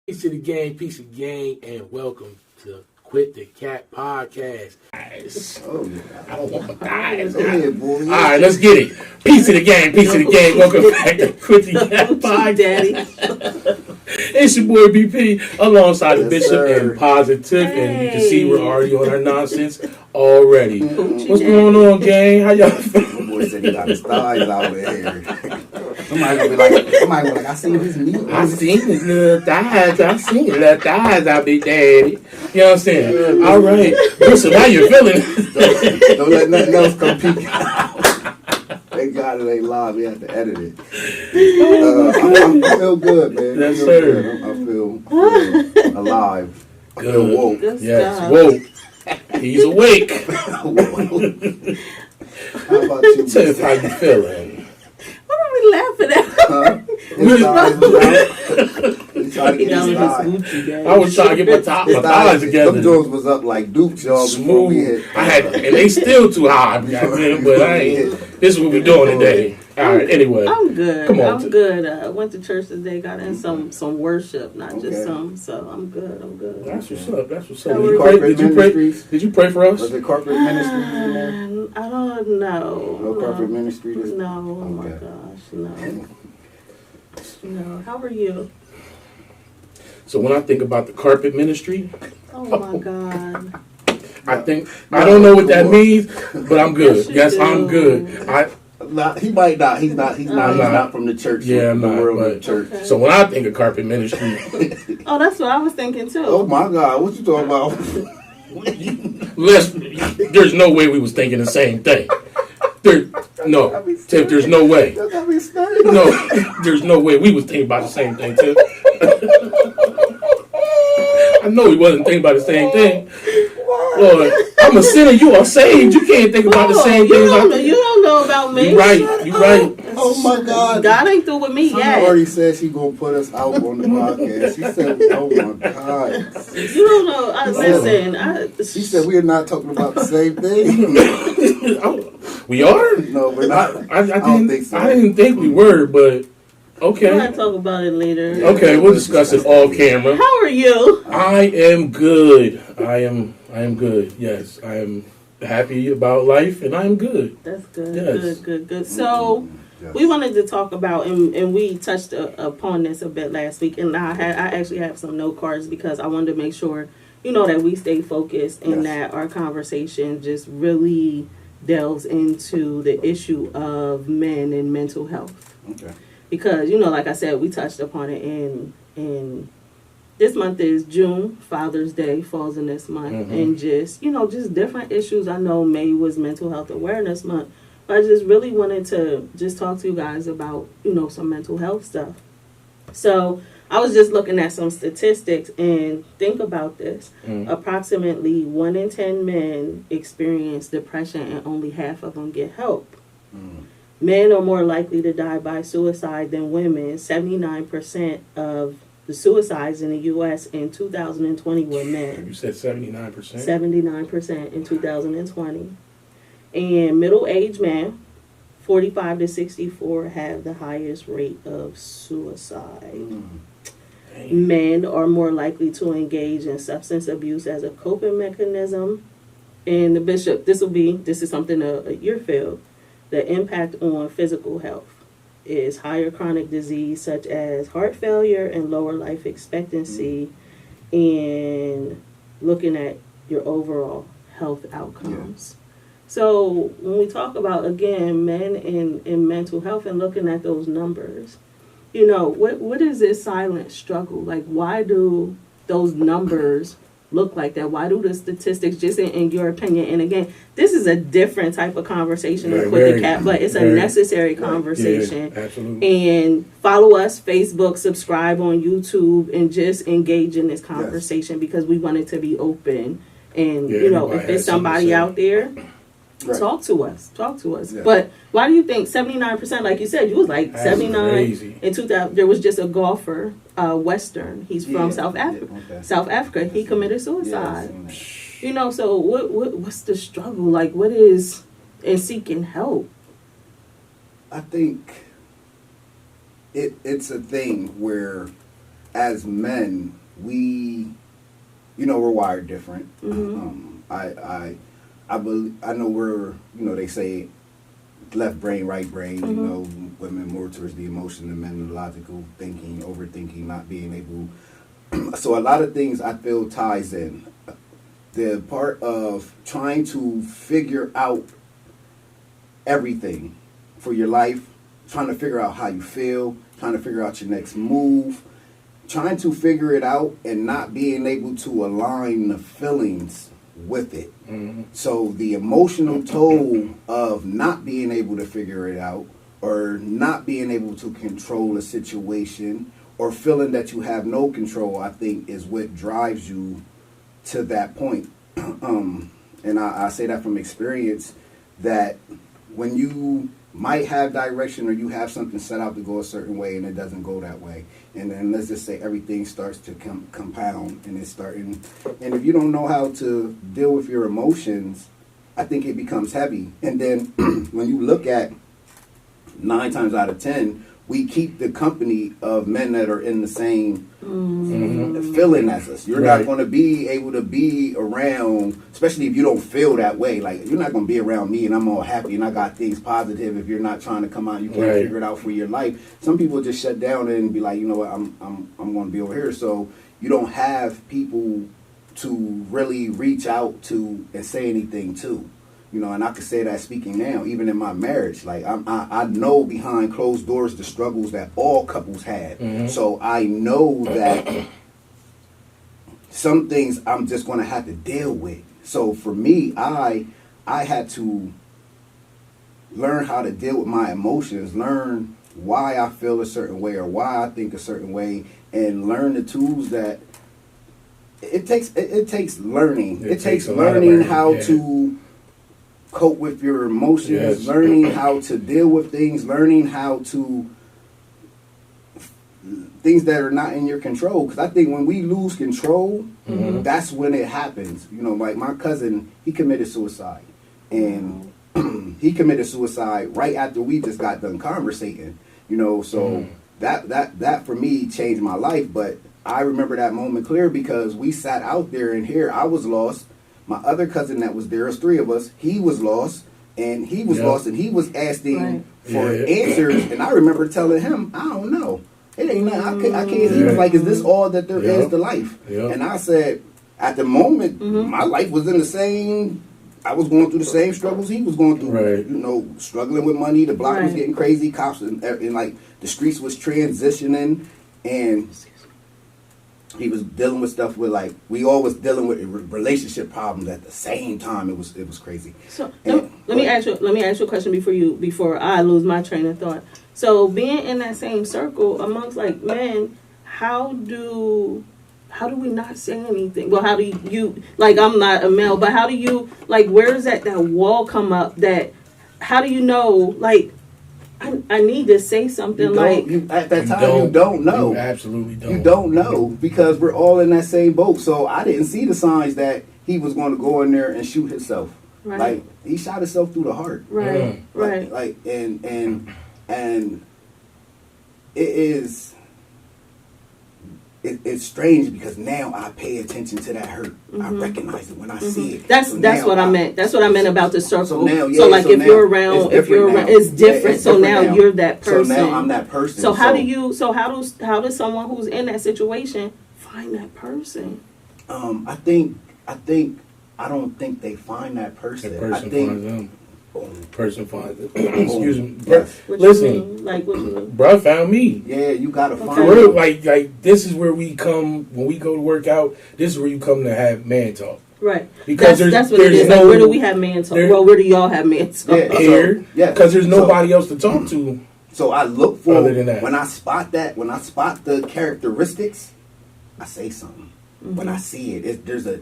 Peace to the gang, and welcome to Quit the Cat Podcast. Oh, yeah. I don't want my thighs. All right, let's get it. Peace to the gang, welcome back to Quit the Cat Podcast. It's your boy BP alongside the Bishop and PosiTiff, and you can see we're already on our nonsense already. What's going on, gang? How y'all feeling? My boy said he got his thighs out there. Somebody gonna be like, I seen his meat. I seen his little thighs. I seen his little thighs out, big daddy. You know what I'm saying? All right. Listen, how you feeling? Don't let nothing else come peek out. Thank God it ain't live. We have to edit it. I feel good, man. Yes, sir. I feel alive. I feel woke. Good yes, stuff. woke. He's awake. How about you? Tiff, how you feeling? What are we laughing at? I was trying to get my thighs together. Them joints was up like Duke, y'all. Smooth. And they still too high. But I ain't. This is what we're doing today. All right. Anyway, I'm good. Come on, I'm good. I went to church today. Got in some worship, not just some. So I'm good. That's what's up. Did you pray for us? Was it corporate ministry in there? I don't know. No corporate ministry. No. Oh my gosh. No. No. How are you? So when I think about the carpet ministry, Oh my God. I don't know what that means, but I'm good. Yes, you I'm do. good. He might not. He's not from the church. Yeah, I'm the not. world But, of the church. Okay. So when I think of carpet ministry, Oh, that's what I was thinking too. Oh my God, what you talking about? there's no way we was thinking the same thing. No, Tiff, there's no way. No, there's no way we was thinking about the same thing, Tiff. I know we wasn't thinking about the same thing. Lord, I'm a sinner. You are saved. You can't think about the same thing. You don't know about me. You right. Oh my God. God ain't through with me She yet. already said she gonna put us out on the podcast. She said, "Oh my God." You don't know. Listen. She said we are not talking about the same thing. We are? No, we're not. I don't think so. I didn't think we were, but okay. We'll talk about it later. Okay, we'll discuss it off camera. How are you? I am good. I am good. Yes, I am happy about life, and I am good. That's good. Yes. Good. So we wanted to talk about, and we touched upon this a bit last week, and I actually have some note cards because I wanted to make sure, that we stay focused and that our conversation just really delves into the issue of men and mental health. Okay. Because, like I said, we touched upon it in this month is June. Father's Day falls in this month. Mm-hmm. And just different issues. I know May was Mental Health Awareness Month. But I just really wanted to just talk to you guys about, some mental health stuff. So I was just looking at some statistics and think about this. Approximately 1 in 10 men experience depression and only half of them get help. Men are more likely to die by suicide than women. 79% of the suicides in the U.S. in 2020 were men. You said 79%? 79% in 2020. And middle-aged men, 45 to 64, have the highest rate of suicide. Men are more likely to engage in substance abuse as a coping mechanism. And the Bishop, this is something your field. The impact on physical health is higher chronic disease such as heart failure and lower life expectancy, and looking at your overall health outcomes. So when we talk about, again, men in mental health and looking at those numbers, what is this silent struggle? Like, why do those numbers look like that? Why do the statistics, just in your opinion, and again, this is a different type of conversation than Quit the Cat, but it's a necessary conversation. Yeah, absolutely. And follow us, Facebook, subscribe on YouTube, and just engage in this conversation because we want it to be open. And, if there's somebody out there, talk to us. Yeah. But why do you think 79%, like you said, you was like That's 79 crazy. in 2000? There was just a golfer, Western. He's from South Africa. Okay. South Africa. He committed suicide. So what's the struggle? Like, what is in seeking help? I think it's a thing where as men, we, we're wired different. I know we're, they say left brain, right brain, women more towards the emotion and men the logical thinking, overthinking, not being able. So a lot of things I feel ties in. The part of trying to figure out everything for your life, trying to figure out how you feel, trying to figure out your next move, trying to figure it out and not being able to align the feelings with it. So the emotional toll of not being able to figure it out or not being able to control a situation or feeling that you have no control, I think is what drives you to that point. And I say that from experience, that when you might have direction or you have something set out to go a certain way and it doesn't go that way, and then let's just say everything starts to compound and it's starting, and if you don't know how to deal with your emotions, I think it becomes heavy. And then when you look at 9 times out of 10, we keep the company of men that are in the same feeling as us. You're not going to be able to be around, especially if you don't feel that way. Like, you're not going to be around me and I'm all happy and I got things positive if you're not trying to come out. You can't figure it out for your life. Some people just shut down and be like, you know what, I'm going to be over here. So you don't have people to really reach out to and say anything to. And I could say that speaking now, even in my marriage, like I know behind closed doors the struggles that all couples have. So I know that some things I'm just going to have to deal with. So for me, I had to learn how to deal with my emotions, learn why I feel a certain way or why I think a certain way, and learn the tools that it takes learning. It takes learning how to cope with your emotions, learning how to deal with things, learning how to things that are not in your control. Because I think when we lose control, that's when it happens. Like my cousin, he committed suicide, and he committed suicide right after we just got done conversating. So that for me changed my life. But I remember that moment clear because we sat out there, and here I was lost. My other cousin that was there, was 3 of us, he was lost, and he was lost, and he was asking for answers, and I remember telling him, I don't know. It ain't nothing. I can't. He was like, is this all that there is to life? And I said, at the moment, my life was in the same, I was going through the same struggles he was going through. Struggling with money, the block was getting crazy, cops, and like, the streets was transitioning, and he was dealing with stuff with, like, we all was dealing with relationship problems at the same time. It was crazy. So let me ask you a question before I lose my train of thought. So being in that same circle amongst like men, how do we not say anything? Well, how do you like, I'm not a male, but how do you, like, where does that wall come up? That how do you know, like, I need to say something, at that time you don't know. You absolutely don't. You don't know because we're all in that same boat. So I didn't see the signs that he was going to go in there and shoot himself. Right. Like, he shot himself through the heart. Right. Right. Like and it is. It's strange because now I pay attention to that hurt. I recognize it when I see it. That's what I meant. That's what I meant about the circle. So now, if you're around, it's different. It's so now now. you're that person. So now I'm that person. So how does someone who's in that situation find that person? I don't think they find that person. The person finds them. Person finds it. Excuse me. Yes. Listen, Like what you mean? Bruh found me. Yeah, you gotta find For real, like this is where we come when we go to work out. This is where you come to have man talk. Right. Because that's what it is. Like, where do we have man talk? Well, where do y'all have man talk? Here. Yeah. Because there's nobody else to talk to. So I look for other than that. When I spot the characteristics, I say something. When I see it, there's a.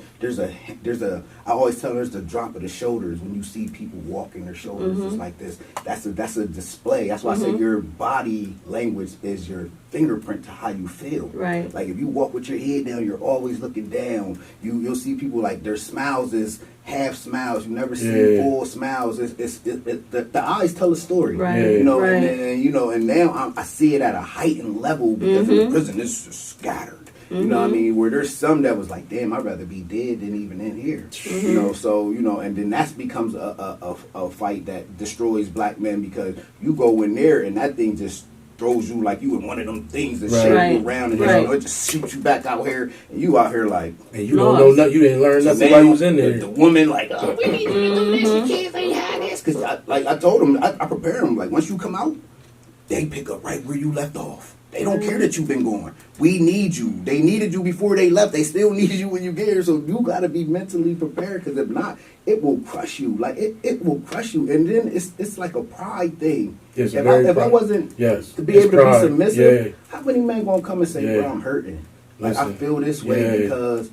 I always tell there's the drop of the shoulders when you see people walking their shoulders just like this. That's a display. That's why I say your body language is your fingerprint to how you feel. Right. Like if you walk with your head down, you're always looking down. You'll see people like their smiles is half smiles. You never see full smiles. The eyes tell a story. Right. You know, right. and now I see it at a heightened level because in prison it's just scattered. You know what I mean? Where there's some that was like, damn, I'd rather be dead than even in here. You know, so, you know, and then that becomes a fight that destroys black men because you go in there and that thing just throws you like you in one of them things that shake you around and it just shoots you back out here and you out here like. And you don't know nothing, you didn't learn nothing while you was in there. The woman like, oh, we need to do this, you kids ain't had this. Because I told them, I prepared them, like once you come out, they pick up right where you left off. They don't care that you've been going. We need you. They needed you before they left. They still need you when you get here. So you got to be mentally prepared because if not, it will crush you. Like it will crush you. And then it's like a pride thing. Yes, if I wasn't to be able to be submissive, how many men going to come and say, bro, I'm hurting. Like I feel this way because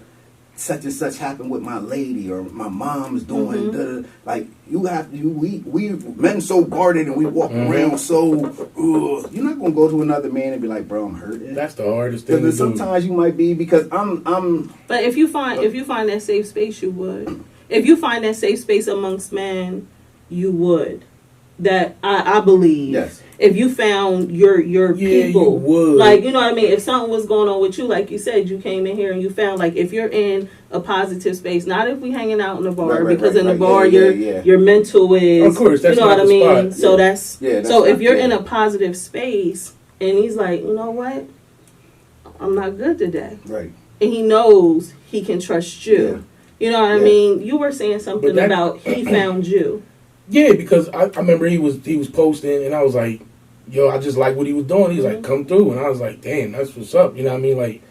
such and such happened with my lady or my mom is doing like you have to we men so guarded and we walk around so you're not gonna go to another man and be like, bro, I'm hurting. That's the hardest thing to do. Sometimes you might be because I'm but if you find that safe space, you would. If you find that safe space amongst men, you would. That I believe. Yes. If you found your people, you would. like, you know what I mean? If something was going on with you, like you said, you came in here and you found, like, if you're in a positive space, not if we hanging out in the bar, because in the bar your mental is, of course, that's you know what I mean? Spot. So that's so if you're in a positive space and he's like, you know what? I'm not good today. Right. And he knows he can trust you. You know what I mean? You were saying something about he found you. Yeah, because I remember he was posting, and I was like, yo, I just like what he was doing. He's like, come through. And I was like, damn, that's what's up. You know what I mean? Like,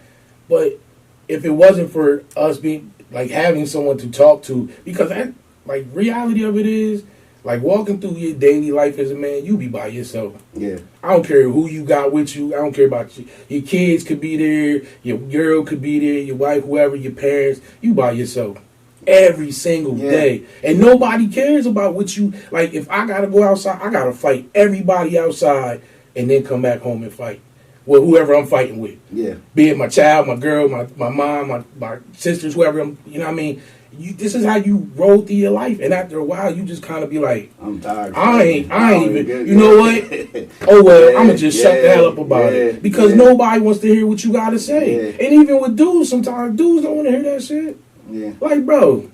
but if it wasn't for us being, like, having someone to talk to, because that, like, reality of it is, like, walking through your daily life as a man, you be by yourself. Yeah. I don't care who you got with you. I don't care about you. Your kids could be there. Your girl could be there. Your wife, whoever, your parents. You by yourself. Every single day. And nobody cares about what you, like, if I gotta go outside, I gotta fight everybody outside and then come back home and fight with whoever I'm fighting with. Yeah. Be it my child, my girl, my mom, my sisters, whoever I'm, you know what I mean? This is how you roll through your life. And after a while, you just kind of be like, I'm tired. I ain't even, you know what? Oh, well, I'm going to just shut the hell up about it. Because nobody wants to hear what you got to say. And even with dudes, sometimes dudes don't want to hear that shit. Yeah. Like, bro,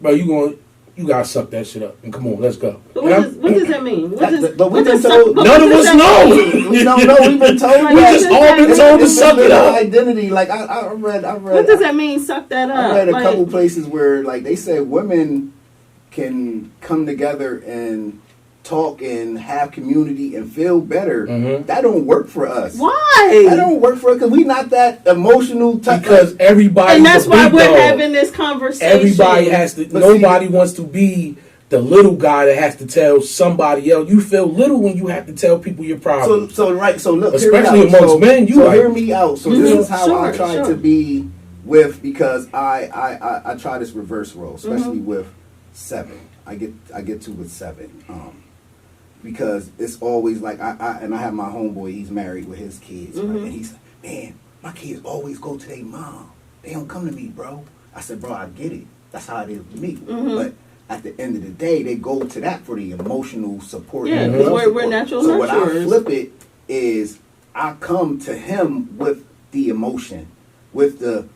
you gotta suck that shit up and come on, let's go. But what does that mean? But we've been told. None of us know. We don't know. We've been told. We just all been told to suck it up. Identity. Like I read. What does that mean? Suck that up. I read a couple places where like they said women can come together and talk and have community and feel better. That don't work for us. Why? That don't work for us because we not that emotional type. Because everybody, and that's why we're having this conversation. Everybody has to. Nobody wants to be the little guy that has to tell somebody else. You feel little when you have to tell people your problem. So look, especially amongst men. Hear me out. So this is how I try to be with because I try this reverse role, especially with 7. I get to with 7. Because it's always like I have my homeboy. He's married with his kids, right? And he's like, man, my kids always go to their mom. They don't come to me, bro. I said, bro, I get it. That's how it is with me. But at the end of the day, they go to that for the emotional support. Yeah, because we're natural nurturers. So what I flip it is I come to him with the emotion. With the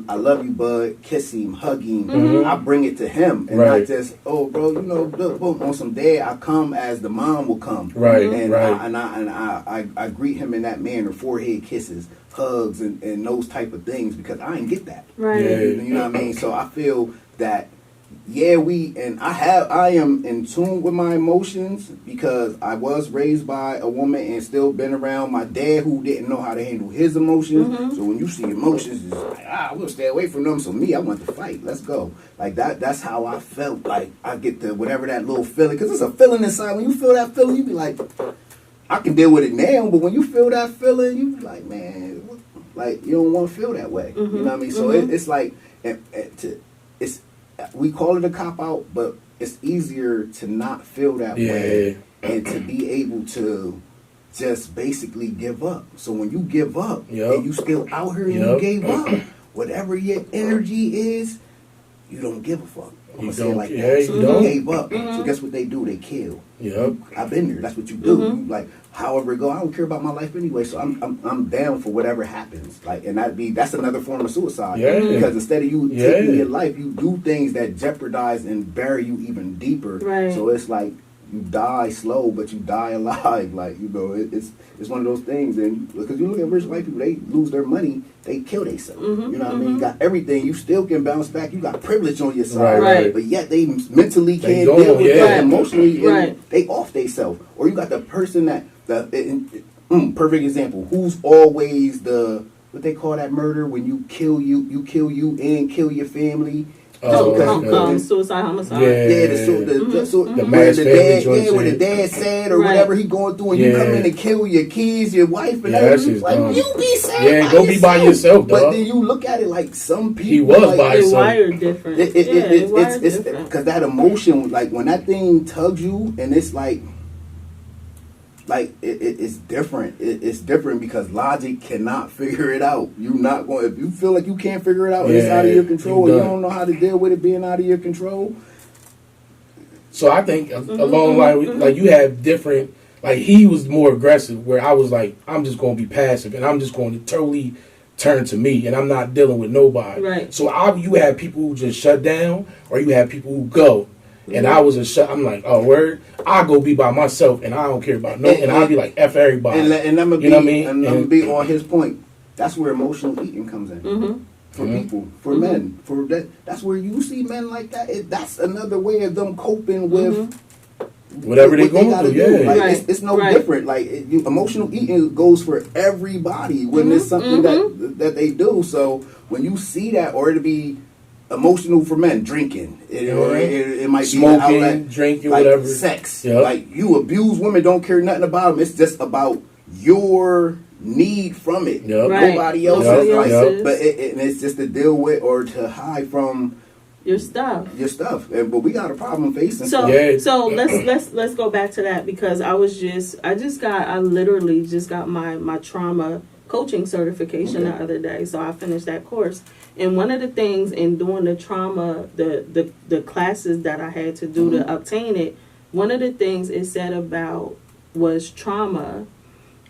I love you, bud, kiss him, hug him. I bring it to him, and not just bro, you know, look, on some day I come as the mom will come, and I greet him in that manner, forehead kisses, hugs, and those type of things because I didn't get that, you know what I mean. So I feel that. I am in tune with my emotions because I was raised by a woman and still been around my dad who didn't know how to handle his emotions. So when you see emotions, it's like, we'll stay away from them. So me, I want to fight. Let's go. Like that's how I felt. Like I get the whatever that little feeling, because it's a feeling inside. When you feel that feeling, you be like, I can deal with it now. But when you feel that feeling, you be like, man, Like, you don't want to feel that way. You know what I mean? So it's like, we call it a cop out, but it's easier to not feel that way and to be able to just basically give up. So when you give up and you still out here and you gave up, whatever your energy is, you don't give a fuck. I'm gonna say it like that. So you gave up. So guess what they do? They kill. I've been there. That's what you do. You, like, however it go, I don't care about my life anyway. So I'm down for whatever happens. Like, and that's another form of suicide. Because instead of you taking your life, you do things that jeopardize and bury you even deeper. Right. So it's like you die slow, but you die alive. Like, you know, it's one of those things. And because you look at rich white people, they lose their money, they kill themselves. You know what I mean? You got everything. You still can bounce back. You got privilege on your side. Right. But yet they mentally can't deal with that emotionally. And they off themselves. Or you got the person perfect example, who's always what they call that murder when you kill you and kill your family. Suicide, homicide. The where the dad sad or whatever he going through, and you come in and kill your kids, your wife, and everything. Like, you be sad. Go be by yourself, dog. But then you look at it like some people. He was by himself. They wired different. It's because that emotion, like when that thing tugs you, and it's like it's different. It's different because logic cannot figure it out. You're not going. If you feel like you can't figure it out, and it's out of your control, and you don't know how to deal with it being out of your control. So I think along like you have different. Like, he was more aggressive, where I was like, I'm just going to be passive, and I'm just going to totally turn to me, and I'm not dealing with nobody. Right. So you have people who just shut down, or you have people who go. And I was I'm like, oh, word, I'll go be by myself, and I don't care about and I'll be like, F everybody. And I'm you know what I mean? And I'm going to be on his point. That's where emotional eating comes in. For people, for men. That's where you see men like that. That's another way of them coping with whatever they're going through. Like, it's no different. Like, emotional eating goes for everybody when it's something that they do. So when you see that, or it'll be emotional for men, drinking. It might smoking, be outlet, drinking, like whatever. Sex. Like, you abuse women, don't care nothing about them. It's just about your need from it. Nobody else's. But it's just to deal with or to hide from your stuff. But we got a problem facing. So let's go back to that, because I literally just got my trauma coaching certification the other day. So I finished that course. And one of the things in doing the trauma, the classes that I had to do to obtain it, one of the things it said about was trauma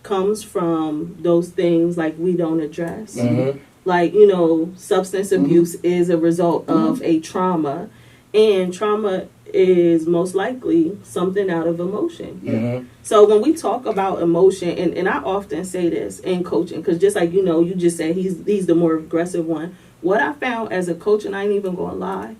comes from those things like we don't address. Like, substance abuse is a result of a trauma. And trauma is most likely something out of emotion. So when we talk about emotion, and I often say this in coaching, because just like, you just said he's the more aggressive one. What I found as a coach, and I ain't even going to lie,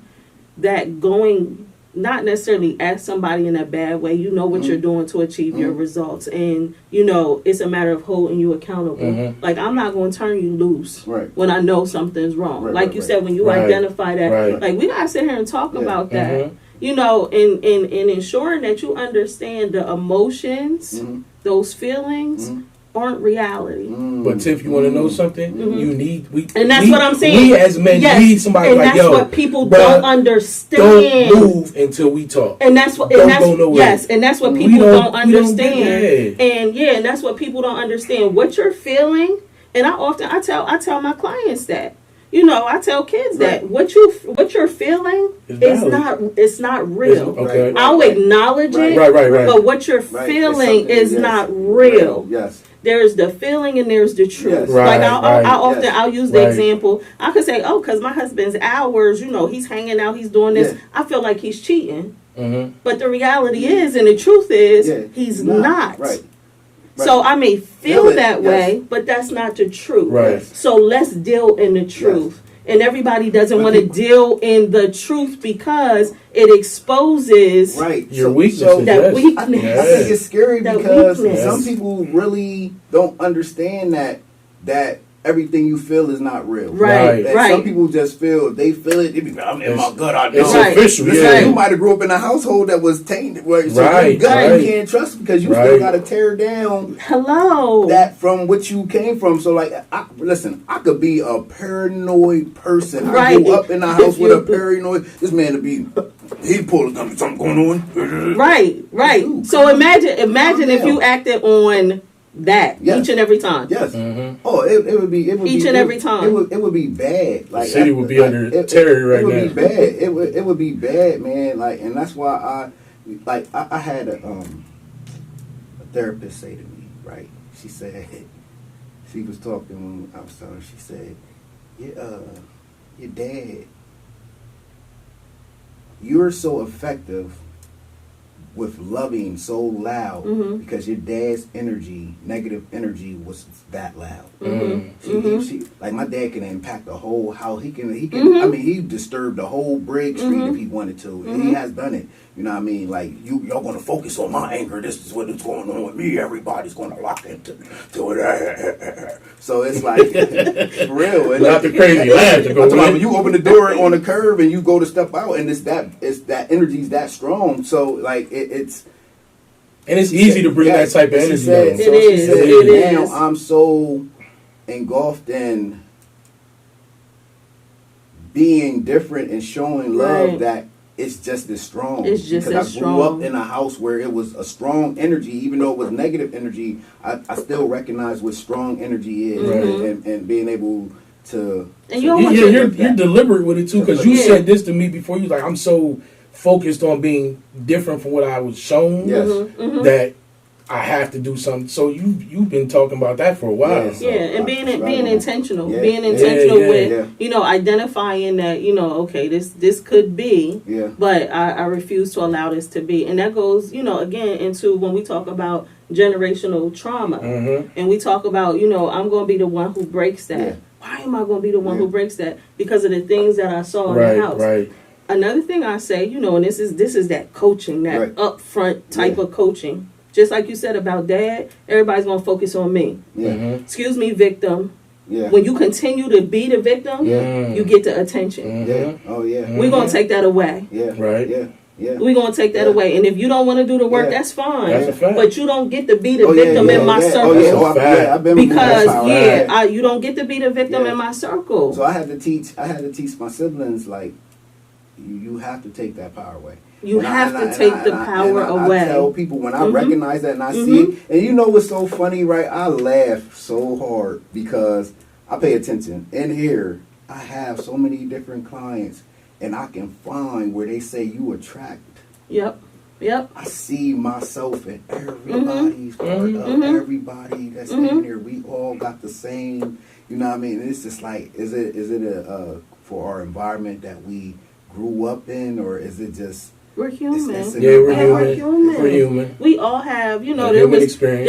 that going not necessarily at somebody in a bad way, what you're doing to achieve your results. And, it's a matter of holding you accountable. Like, I'm not going to turn you loose when I know something's wrong. Like you said, when you identify that, like, we got to sit here and talk about that. And ensuring that you understand the emotions, those feelings, aren't reality. But Tiff, you want to know something? You need and that's what I'm saying. We as men need somebody and like, that's what people don't understand. Don't move until we talk. And that's what go nowhere. Yes, and that's what people don't understand. And that's what people don't understand. What you're feeling, and I tell my clients that. I tell kids that what you're feeling is not real. I'll acknowledge it, but what you're feeling is not real. Yes. There's the feeling and there's the truth. I'll use the example. I could say, because my husband's hours, he's hanging out, he's doing this. I feel like he's cheating. But the reality is, and the truth is, he's not. So I may feel that way, but that's not the truth. So let's deal in the truth. And everybody doesn't want to deal in the truth because it exposes your weakness. That weakness. I think it's scary because some people really don't understand that everything you feel is not real. Right. And some people just feel, if they feel it, they be, I'm in my gut, I know. It's official, Listen, you might have grew up in a household that was tainted. So your gut, you can't trust because you still got to tear down that from what you came from. So, like, listen, I could be a paranoid person. I grew up in a house with a paranoid, this man to be, he pulled something going on. Right. So imagine if you acted on that each and every time. Yes. Oh, it would be each and every time. It would be bad. Like the city would be under terror right now. It would be bad. It would be bad, man. Like, and that's why I had a therapist say to me, right? She said, she was talking when I was telling her. She said, your dad, you're so effective with loving so loud because your dad's energy, negative energy, was that loud. She, like, my dad can impact the whole house. He can. I mean, he disturbed the whole Briggs Street if he wanted to, and he has done it. You know what I mean? Like, y'all gonna focus on my anger. This is what is going on with me. Everybody's gonna lock into it. So it's like, for real. And not the crazy laugh to go when you open the door on a curve and you go to step out, and it's that energy's that strong. So, like, it's easy to bring that type of energy. It is. Now I'm so engulfed in being different and showing love that it's just as strong. It's just because as I grew up in a house where it was a strong energy, even though it was negative energy. I still recognize what strong energy is, and being able to. And you're deliberate with it too, because you said this to me before. You like, I'm so focused on being different from what I was shown that I have to do something. So you've been talking about that for a while. And being intentional, with identifying that okay, this could be, but I refuse to allow this to be, and that goes again into when we talk about generational trauma, and we talk about I'm going to be the one who breaks that. Yeah. Why am I going to be the one who breaks that? Because of the things that I saw in the house. Right. Another thing I say, and this is that coaching, that upfront type of coaching. Just like you said about dad, everybody's going to focus on me. Excuse me, victim. When you continue to be the victim, you get the attention. We're going to take that away. We're going to take that away. And if you don't want to do the work, that's fine. That's a fact. But you don't get to be the victim in my circle. You don't get to be the victim in my circle. So I had to teach my siblings, like, you have to take that power away. You have to take the power away. I tell people when I recognize that and I see it, and you know what's so funny, right? I laugh so hard because I pay attention. In here, I have so many different clients, and I can find where they say you attract. Yep. I see myself in everybody's part of everybody that's in there. We all got the same, you know what I mean? And it's just like, is it for our environment that we grew up in, or is it just... We're human. We're human. We all have, that experience,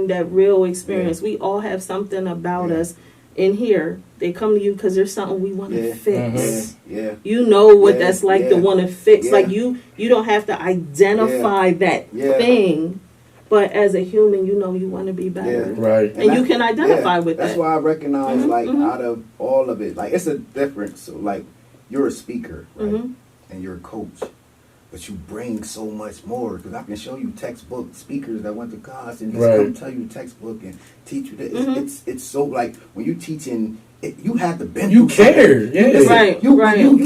that real experience. We all have something about us in here. They come to you because there's something we want to fix. You know what that's like to want to fix. Like you don't have to identify that thing. But as a human, you want to be better. Right. And you can identify with that. That's why I recognize, out of all of it, like, it's a difference. So, like, you're a speaker, right? And you're a coach. But you bring so much more. Because I can show you textbook speakers that went to college and just come tell you textbook and teach you that. It's so, like, when you're teaching... you had to been through something. You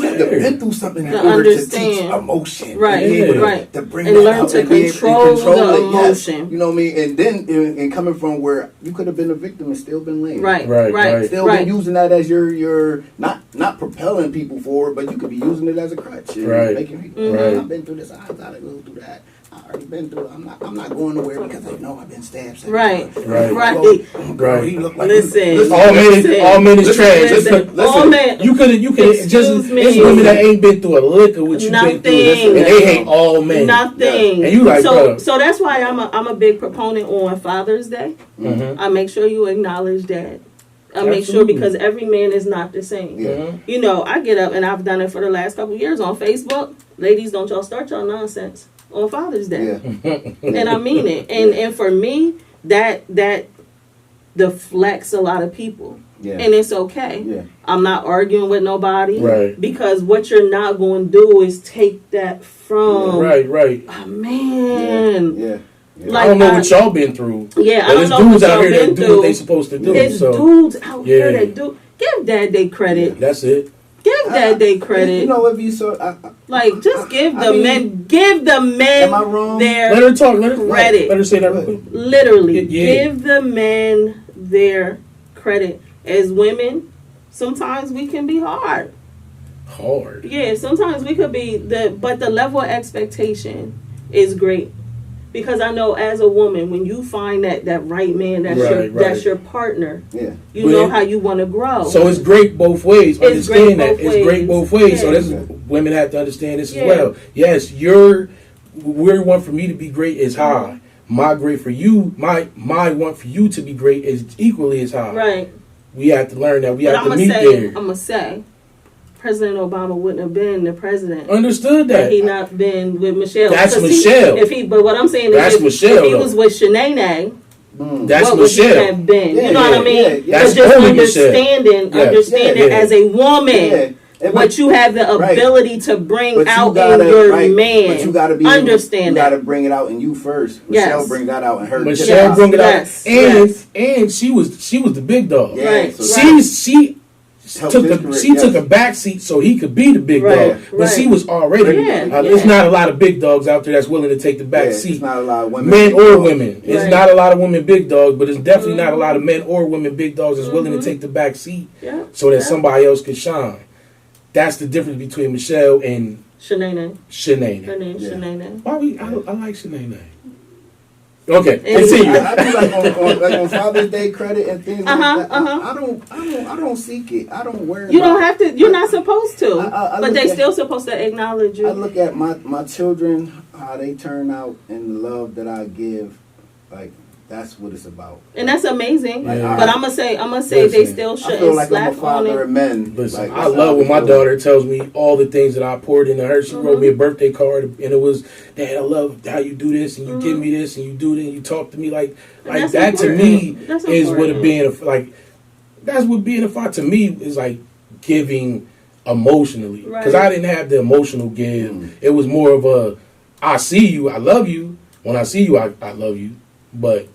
had to been through something in order to teach emotion. To bring and that learn out to and control the emotion. Yes. You know what I mean? And then and coming from where you could have been a victim and still been lame. Still been using that as your not propelling people forward, but you could be using it as a crutch. Making people, I've been through this, I gotta go through that. I already been through it. I'm not going nowhere because I know I've been stabbed. Right. He looked like listen. All men is trash. Listen. All men. You could just. It's women that ain't been through a lick of what you've been through, and they hate all men. Nothing. And you like, so that's why I'm a big proponent on Father's Day. I make sure you acknowledge that. I make sure, because every man is not the same. I get up, and I've done it for the last couple of years on Facebook. Ladies, don't y'all start y'all nonsense on Father's Day. And I mean it. And for me, that deflects a lot of people. Yeah. And it's okay. Yeah. I'm not arguing with nobody. Right. Because what you're not going to do is take that from. Right. Oh, man. Yeah. Like, I don't know what y'all been through. Yeah, I but don't there's know dudes what out y'all here that been do through. what they supposed to do. There's so dudes out here that do. Give Dad they credit. that's it. Give Dad they credit. You know, if you so, like, just give I the mean, men. Give the men. am I wrong? Their Let her talk. Let her credit. Let her say that real quick. Literally, Yeah. give the men their credit. As women, sometimes we can be hard. Hard. Yeah, sometimes we could be but the level of expectation is great. Because I know as a woman, when you find that right man, that's your partner. Yeah. You know how you want to grow. So it's great both ways. It's Understand great that. both It's great both ways. Yeah. So this is, women have to understand this as well. Yes, where you want for me to be great is high. My great for you, my want for you to be great is equally as high. Right. We have to learn that. We have to meet there. I'm gonna say, President Obama wouldn't have been the president. Understood that. Had he not been with Michelle. That's Michelle. But what I'm saying that's is, Michelle, if he was with Shanae, that's what Michelle. would he have been? Yeah, you know what I mean? Yeah. That's just only understanding as a woman. What you have the ability to bring out in your man. But you gotta be understand you that. gotta bring it out in you first. Michelle bring that out in her. Michelle bring it out, and she was the big dog. Yeah, right. So she took a back seat so he could be the big dog, but she was already. There's not a lot of big dogs out there that's willing to take the back seat. It's not a lot of women, men or women. It's not a lot of women big dogs, but it's definitely not a lot of men or women big dogs that's willing to take the back seat so that somebody else can shine. That's the difference between Michelle and Shanae. Her name's Shanae. Why I like Shanae. Okay, continue. I do like on Father's Day credit and things like that. I don't seek it. I don't worry. You don't have to. You're not supposed to. But they still supposed to acknowledge you. I look at my children, how they turn out, and the love that I give. Like that's what it's about. And that's amazing. Yeah. But I'm gonna say they still shouldn't I feel like slap I'm a father of men. Listen, like, I love when my daughter tells me all the things that I poured into her. She wrote me a birthday card, and it was, Dad, I love how you do this, and you give me this, and you do this, and you talk to me like that. To me, is what being that's what being a father to me is like giving emotionally. Because I didn't have the emotional give. It was more of a, I see you, I love you. When I see you, I love you, but.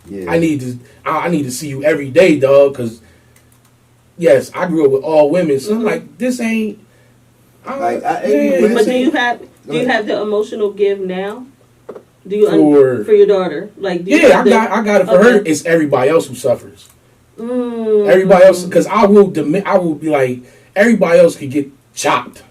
Yeah. I need to see you every day, dog. Because yes, I grew up with all women, so I'm like, this ain't. But do you have the emotional give now? Do you for your daughter? Like I got it for her. It's everybody else who suffers. Everybody else, because I will be like, everybody else could get chopped.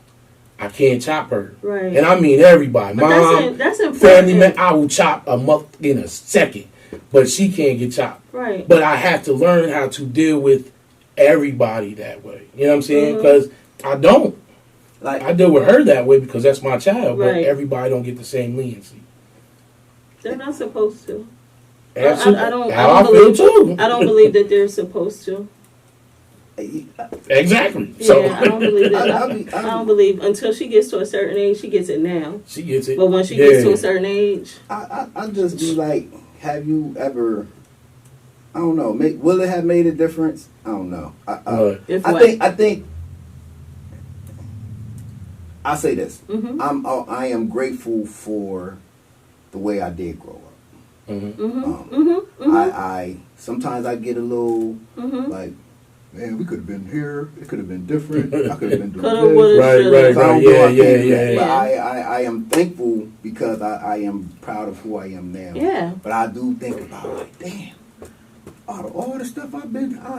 I can't chop her, right? And I mean everybody. Mom, that's important. Family man, I will chop a month in a second. But she can't get chopped. Right. But I have to learn how to deal with everybody that way. You know what I'm saying? Because I don't. I deal with her that way because that's my child. But everybody don't get the same leniency. They're not supposed to. Absolutely. I don't believe that they're supposed to. Exactly. Yeah, so. I don't believe that. I don't believe until she gets to a certain age, she gets it now. She gets it. But when she gets to a certain age, I just be like, have you ever? I don't know. Will it have made a difference? I don't know. I think. I'll say this. I am grateful for the way I did grow up. I sometimes I get a little like. Man, we could have been here. It could have been different. I could have been doing this. Right. Yeah. But I am thankful because I am proud of who I am now. Yeah. But I do think about like, damn, out of all the stuff I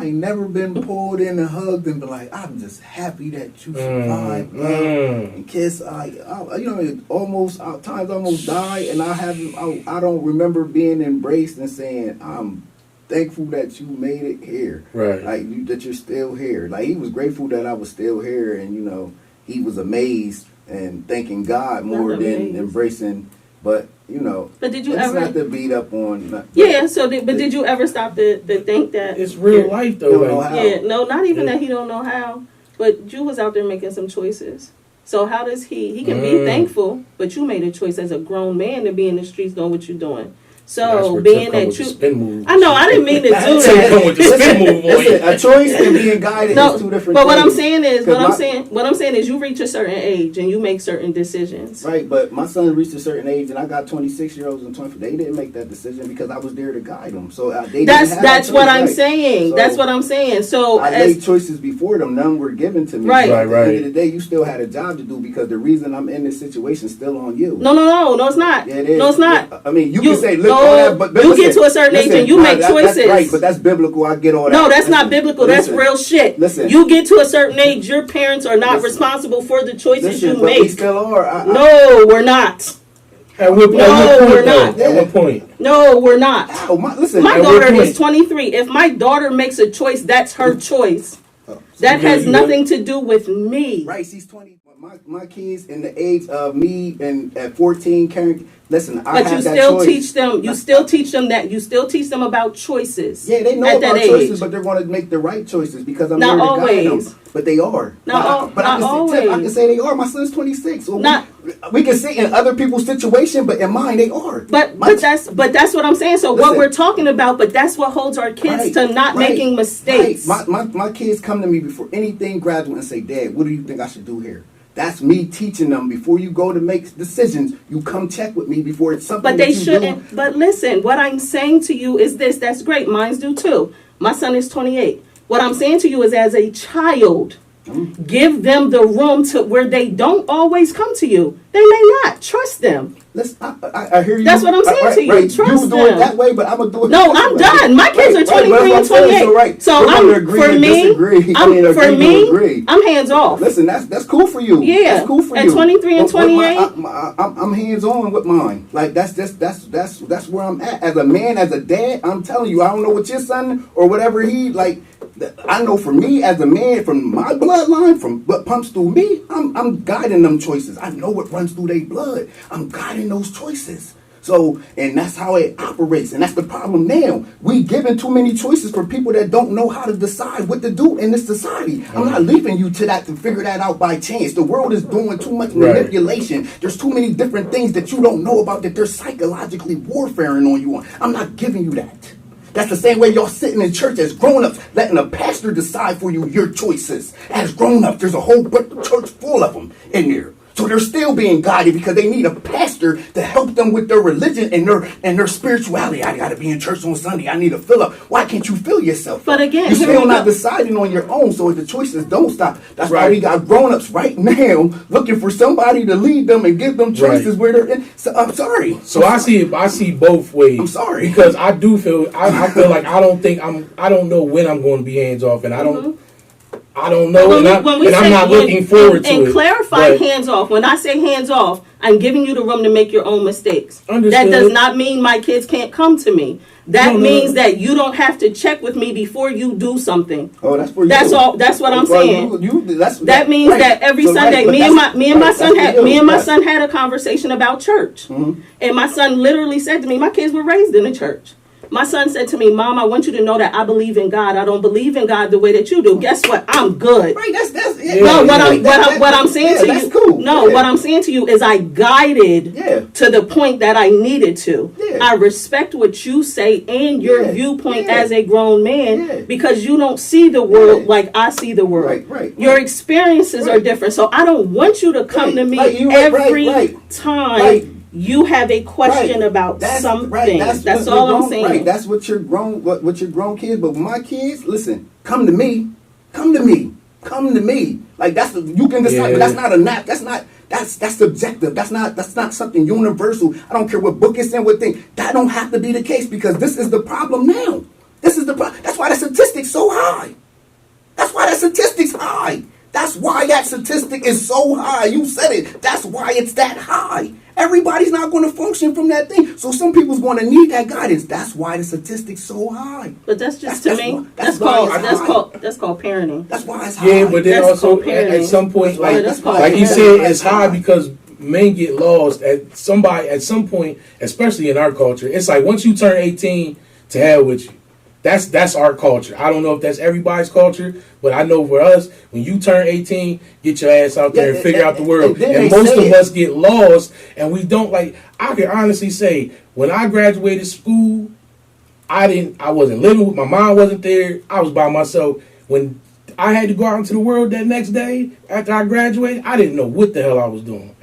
ain't never been pulled in and hugged and been like, I'm just happy that you survived, and kiss. Almost times almost died, and I don't remember being embraced and saying I'm thankful that you made it here. Right. Like that you're still here. Like he was grateful that I was still here, and he was amazed and thanking God more than embracing. But But did you ever not to beat up on? Yeah. Did you ever stop to think that it's real life though? Don't know how. Yeah. No, not even that he don't know how. But you was out there making some choices. So how does he can be thankful, but you made a choice as a grown man to be in the streets doing what you're doing. So being that you, spin move. I know I didn't mean to do that. Come with the spin move, boy. Listen, a choice and being guided is two different but things. what I'm saying is, you reach a certain age and you make certain decisions. Right, but my son reached a certain age, and I got 26-year-olds and 20. They didn't make that decision because I was there to guide them. So that's what I'm saying. So that's what I'm saying. So I made choices before them. None were given to me. Right. So at the end of the day, you still had a job to do because the reason I'm in this situation is still on you. No, it's not. Yeah, it is. No, it's not. I mean, you can say, look, no, all that, but you listen, get to a certain age and you make choices. That's right, but that's biblical. I get all that. No, that's not biblical. That's real shit. Listen, you get to a certain age, your parents are not responsible for the choices you make. We still are. No, we're not. At what point? We're not. At what point? No, we're not. Oh, my daughter is 23. If my daughter makes a choice, that's her choice. That has nothing to do with me. Right, she's 20. My kids in the age of me and at 14 carrying. Listen, I have that choice. You still teach them that. You still teach them about choices. Yeah, they know about choices, but they're going to make the right choices because I'm there to guide them. But they are. Not always. I can say they are. My son's 26. So we can see in other people's situation, but in mine they are. But that's what I'm saying. So what we're talking about, but that's what holds our kids to not making mistakes. Right. My kids come to me before anything graduate and say, "Dad, what do you think I should do here?" That's me teaching them before you go to make decisions. You come check with me before it's something. But they shouldn't. But listen, what I'm saying to you is this. That's great. Mine's do too. My son is 28. What I'm saying to you is, as a child, give them the room to where they don't always come to you. They may not trust them. I hear you. That's what I'm saying to you. Right. Trust you them. do it that way, but I'm gonna do it. No, I'm done. My kids are 23 and 28. So I'm hands off. Listen, that's cool for you. Yeah, that's cool for at you. 23 and 28, I'm hands on with mine. Like that's where I'm at as a man, as a dad. I'm telling you, I don't know what your son or whatever he like. I know for me as a man, from my bloodline, from what pumps through me, I'm guiding them choices. I know what runs through their blood. I'm guiding those choices. So, and that's how it operates. And that's the problem now. We giving too many choices for people that don't know how to decide what to do in this society. I'm not leaving you to that to figure that out by chance. The world is doing too much manipulation. There's too many different things that you don't know about that they're psychologically warfaring on you on. I'm not giving you that. That's the same way y'all sitting in church as grown-ups, letting a pastor decide for you your choices. As grown-ups, there's a whole church full of them in there. So they're still being guided because they need a pastor to help them with their religion and their spirituality. I got to be in church on Sunday. I need to fill up. Why can't you fill yourself? But again, you're still not deciding on your own. So the choices don't stop. That's why we got grown-ups right now looking for somebody to lead them and give them choices where they're in. So I'm sorry. So I see both ways. I'm sorry because I do feel I feel like I don't know when I'm going to be hands off, and I don't know, I'm not looking forward to it. And clarify hands off. When I say hands off, I'm giving you the room to make your own mistakes. Understood. That does not mean my kids can't come to me. That means that you don't have to check with me before you do something. Oh, that's for you. That's all. That's what I'm saying. That means that every Sunday, me and my son had a conversation about church, and my son literally said to me, "My kids were raised in a church." My son said to me, "Mom, I want you to know that I believe in God. I don't believe in God the way that you do. Guess what? I'm good." Right. What I'm saying to you. Cool. What I'm saying to you is I guided to the point that I needed to. Yeah. I respect what you say and your viewpoint as a grown man because you don't see the world like I see the world. Right. Your experiences are different. So I don't want you to come to me every time. You have a question about something. That's all I'm saying. Right. That's what your grown kids. But my kids, listen, come to me. Like you can decide, but that's not a nap. That's subjective. That's not something universal. I don't care what book it's in, what thing. That don't have to be the case because this is the problem now. This is the problem. That's why the statistic's so high. That's why that statistic's high. That's why that statistic is so high. You said it. That's why it's that high. Everybody's not going to function from that thing. So some people's going to need that guidance. That's why the statistic's so high. But that's just to me. That's called parenting. That's why it's high. Yeah, but then also at some point, like you said, it's high because men get lost at some point, especially in our culture. It's like once you turn 18, to hell with you. That's our culture. I don't know if that's everybody's culture, but I know for us, when you turn 18, get your ass out there and figure out the world. And most of us get lost, and we don't like. I can honestly say, when I graduated school, I wasn't living with my mom. Wasn't there. I was by myself. When I had to go out into the world that next day after I graduated, I didn't know what the hell I was doing.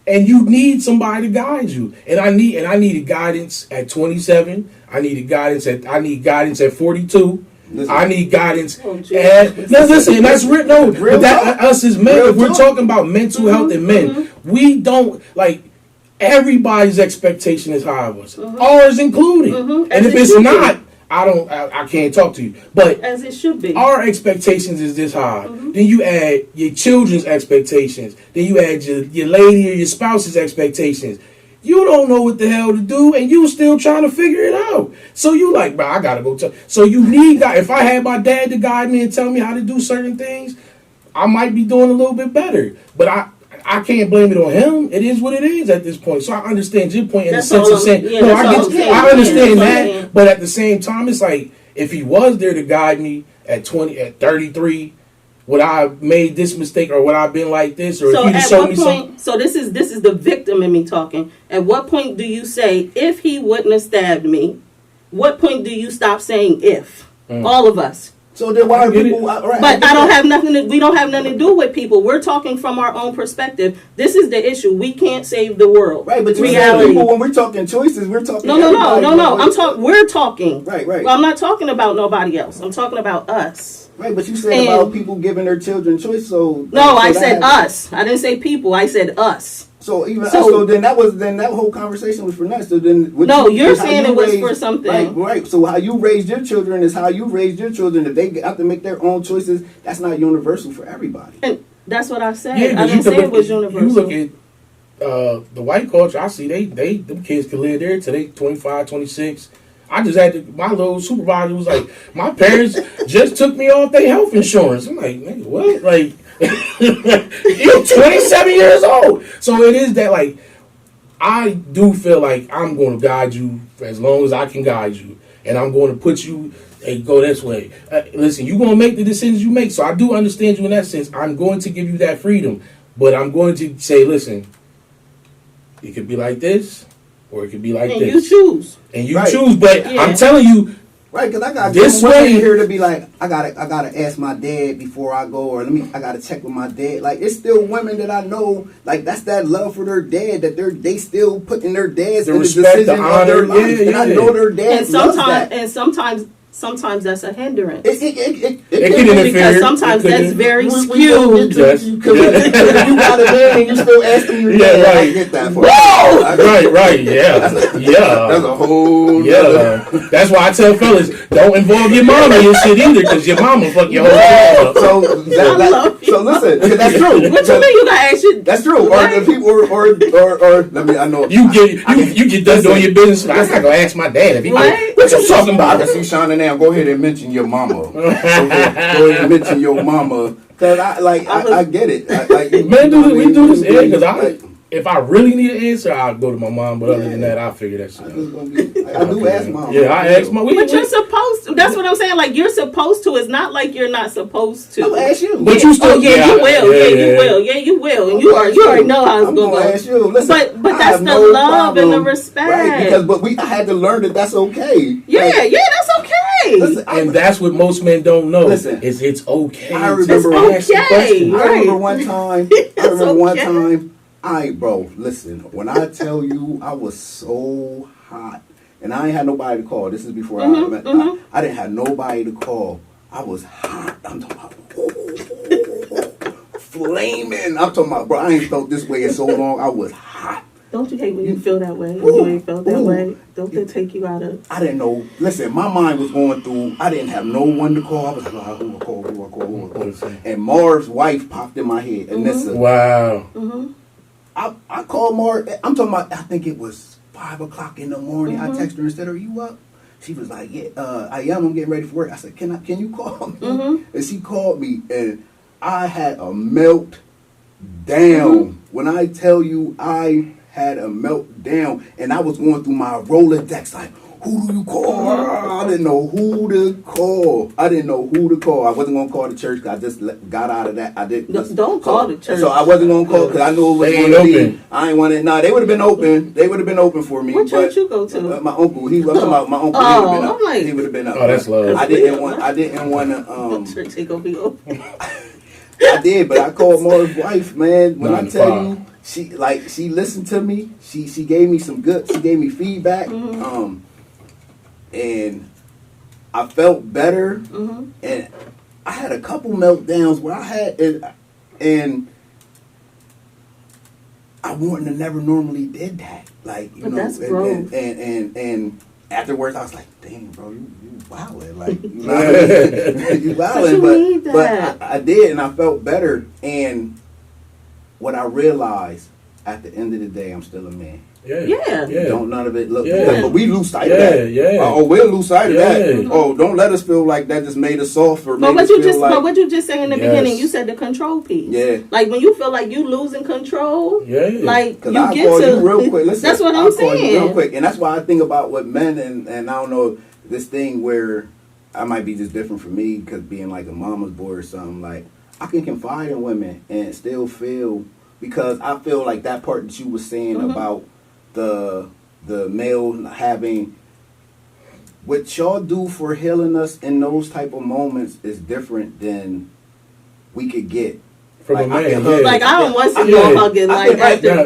And you need somebody to guide you. And I needed guidance at 27. I need guidance at 42. Listen. I need guidance. Listen, that's real. No, but that us as men, if we're talking about mental health and men, we don't like. Everybody's expectation is high of us, ours included. And if it's not, I can't talk to you. But as it should be, our expectations is this high. Then you add your children's expectations. Then you add your lady or your spouse's expectations. You don't know what the hell to do, and you still trying to figure it out. So you like, bro, I gotta go. So you need God. If I had my dad to guide me and tell me how to do certain things, I might be doing a little bit better. But I can't blame it on him. It is what it is at this point. So I understand your point in the sense of saying, I understand that. But at the same time, it's like, if he was there to guide me at 33, would I have made this mistake, or would I have been like this? Or if you just showed me something. So this is the victim in me talking. At what point do you say, if he wouldn't have stabbed me, what point do you stop saying if? All of us. So then why are people... Right, but we don't have nothing to do with people. We're talking from our own perspective. This is the issue. We can't save the world. Right, but people, when we're talking choices, we're talking... No. We're talking. Right. Well, I'm not talking about nobody else. I'm talking about us. Right, but you said about people giving their children choice, so... No, I said us. I didn't say people. I said us. So then that whole conversation was for nothing. So then you're saying it was for something. Right. So how you raised your children is how you raised your children. If they have to make their own choices, that's not universal for everybody. And that's what I said. Yeah, I didn't say it was universal. You look at the white culture. I see them kids can live there till they 25, 26. I just had my little supervisor was like, my parents just took me off their health insurance. I'm like, nigga, what? Like, you're 27 years old. So it is that, like, I do feel like I'm going to guide you for as long as I can guide you. And I'm going to put you, hey, go this way. Listen, you're going to make the decisions you make. So I do understand you in that sense. I'm going to give you that freedom. But I'm going to say, listen, it could be like this. Or it could be like this. And you choose. And you choose, but I'm telling you, right? Because I got this way here to be like, I gotta ask my dad before I go, or I gotta check with my dad. Like, it's still women that I know, like, that's that love for their dad, that they still putting their dads in the decision of their life. And I know their dad loves that. And sometimes that's a hindrance. It can interfere. Because sometimes that's very skewed. Because you got a man and you still asking your dad. Right. I get that. Right. Yeah. That's a whole. Yeah. That's why I tell fellas, don't involve your mama in your shit either, because your mama fuck your whole life up. So listen, that's true. What you mean you got to ask you? That's true. Or the people, or let me. I know you get done doing your business. I'm not gonna ask my dad if he. What you talking about? I see Sean and now go ahead and mention your mama. Go ahead and mention your mama. Cause I get it. Man, we do this because if I really need an answer, I'll go to my mom. But other than that, I'll figure that shit out. I do ask mom. Yeah, I ask mom. But you're supposed to. That's what I'm saying. Like, you're supposed to. It's not like you're not supposed to. I'll ask you. But you still. You will. You will. And you already know how it's going to go. Ask you. Listen, but that's the love and the respect. Right, because I had to learn that that's okay. Yeah, that's okay. Listen, and that's what most men don't know. Listen, it's okay. I remember one time. Bro, listen, when I tell you I was so hot, and I ain't had nobody to call. This is before I didn't have nobody to call. I was hot. I'm talking about flaming. I'm talking about, bro, I ain't felt this way in so long. I was hot. Don't you hate when you feel that way? When you ain't felt that way? Don't they take you out of... I didn't know. Listen, my mind was going through. I didn't have no one to call. I was like, who will call? And Marv's wife popped in my head. Anissa. Wow. I called Marv. I'm talking about, I think it was 5 o'clock in the morning. I texted her and said, are you up? She was like, yeah, I am. I'm getting ready for work. I said, can you call me? And she called me, and I had a meltdown. When I tell you I had a meltdown, and I was going through my Rolodex like, who do you call? I didn't know who to call. I wasn't gonna call the church. 'Cause I just got out of that. I didn't. Don't call the church. So I wasn't gonna call because I knew it was going to be. I ain't want it. Nah, they would have been open. They would have been open for me. What church you go to? My uncle. He was talking about my uncle. He would have been up. Oh, that's love. I didn't want to. Church ain't gonna be open. I did, but I called Marv's wife, man. When I tell you, she listened to me. She gave me she gave me feedback. And I felt better. And I had a couple meltdowns where I had and I wouldn't have never normally did that. Like, you know, that's growth. And afterwards I was like, dang, bro, you wildin'. Like, you wildin'. You wildin'. But I did, and I felt better. And what I realized at the end of the day, I'm still a man. Yeah. Don't none of it look Yeah. But we lose sight of that. We'll lose sight of that. Oh, don't let us feel like that just made us soft or but what you just say in the beginning, you said the control piece. Yeah. Like when you feel like you losing control, like you I'll get call to you real quick. Listen, that's what I'm I'll call saying. you real quick. And that's why I think about what men and I don't know, this thing where I might be just different for me because being like a mama's boy or something, like I can confide in women and still feel, because I feel like that part that you were saying about the male having, what y'all do for healing us in those type of moments is different than we could get from like, a man. Like I don't want to see y'all hugging like after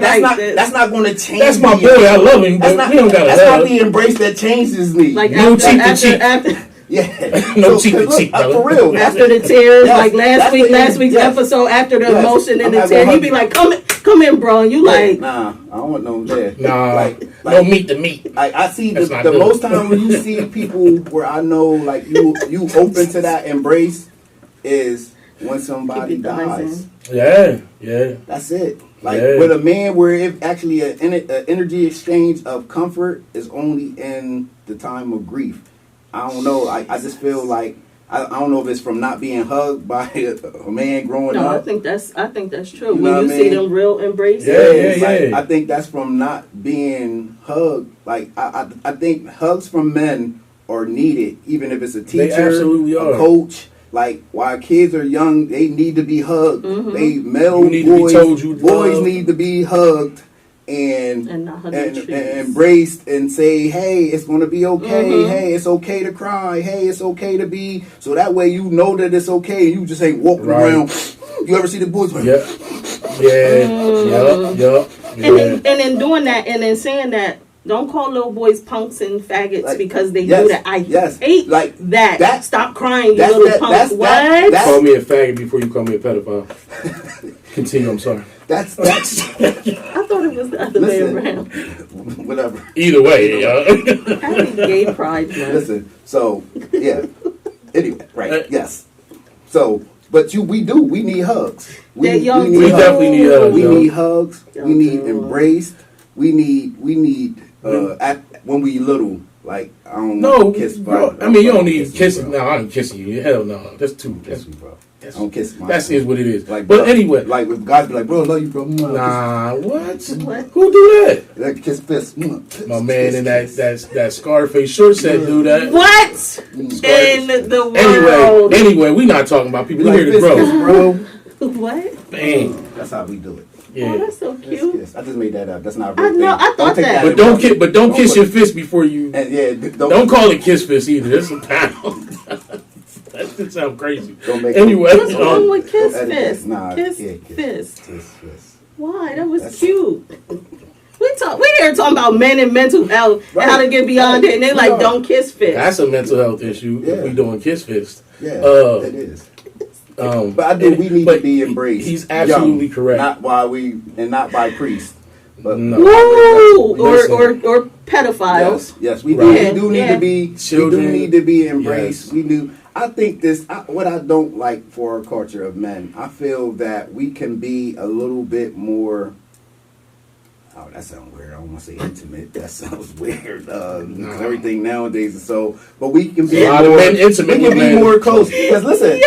that's not going to change. That's my boy. I love him. That's But not, we don't gotta that's love. not the embrace that changes me. like no cheek to cheek. Yeah, No cheek to cheek, for real. After the tears, Yes, like last week's episode, after the emotion and the tears, you be like, come in, bro, and you like, nah, I don't want no that. Nah, like no meat to meat. Like I see That's the not good. most time when you see people where I know like you open to that embrace is when somebody Keep your thighs dies. Yeah. That's it. Like with a man, where if actually an energy exchange of comfort is only in the time of grief. I don't know. I just feel like I don't know if it's from not being hugged by a man growing up. no, I think that's true. You know When you what I see mean? them real embraces. Like, I think that's from not being hugged. Like I think hugs from men are needed, even if it's a teacher, They absolutely are. a coach. Like while kids are young, they need to be hugged. They You need to be told you boys love. need to be hugged and not hugging trees. embraced and say, hey, it's going to be okay. Hey, it's okay to cry. Hey, it's okay to be. So that way you know that it's okay. You just ain't walking around. You ever see the boys? And in doing that and then saying that, don't call little boys punks and faggots like, because they do that. I hate like that. Stop crying, you little punk. What? Call me a faggot before you call me a pedophile. Continue, I'm sorry. That's I thought it was the other way around. Whatever. Either way, Happy gay pride month. Listen, so yeah. Anyway, right? Yes. So, but we need hugs. We definitely need hugs. We need hugs. We need embraced. We need when we little. Like I don't know. Kiss, bro. I mean, you don't need kissing. No, I'm kissing you. Hell no. That's too. Kiss me, bro. I don't kiss my That is what it is. Like, but bro, anyway, like if guys be like, bro, I love you, bro. Nah, what? Who do that? Like kiss fist. My man in that Scarface short set do that. What in the world? Anyway, we not talking about people. We here to grow. What? Bang. That's how we do it. Yeah. Oh, that's so cute. Kiss. I just made that up. That's not a real thing. I thought that. But don't kiss your fist before you. Don't call it kiss fist either. That's a pound. That just sound crazy. Anyway, what's wrong with kiss fist? Nah, kiss fist. Why? That was cute. We here talking about men and mental health and how to get beyond it, and they like don't kiss fist. That's a mental health issue. If we doing kiss fist. Yeah, it is. But I do. We need to be embraced. He's absolutely correct. Not by priests. But no. or pedophiles. Yes, we do need to be. Children. We do need to be embraced. Yes. We do. I think what I don't like for our culture of men, I feel that we can be a little bit more. Oh, that sounds weird. I don't want to say intimate. That sounds weird. Everything nowadays is so. But we can be more intimate. We can be more close. Because listen,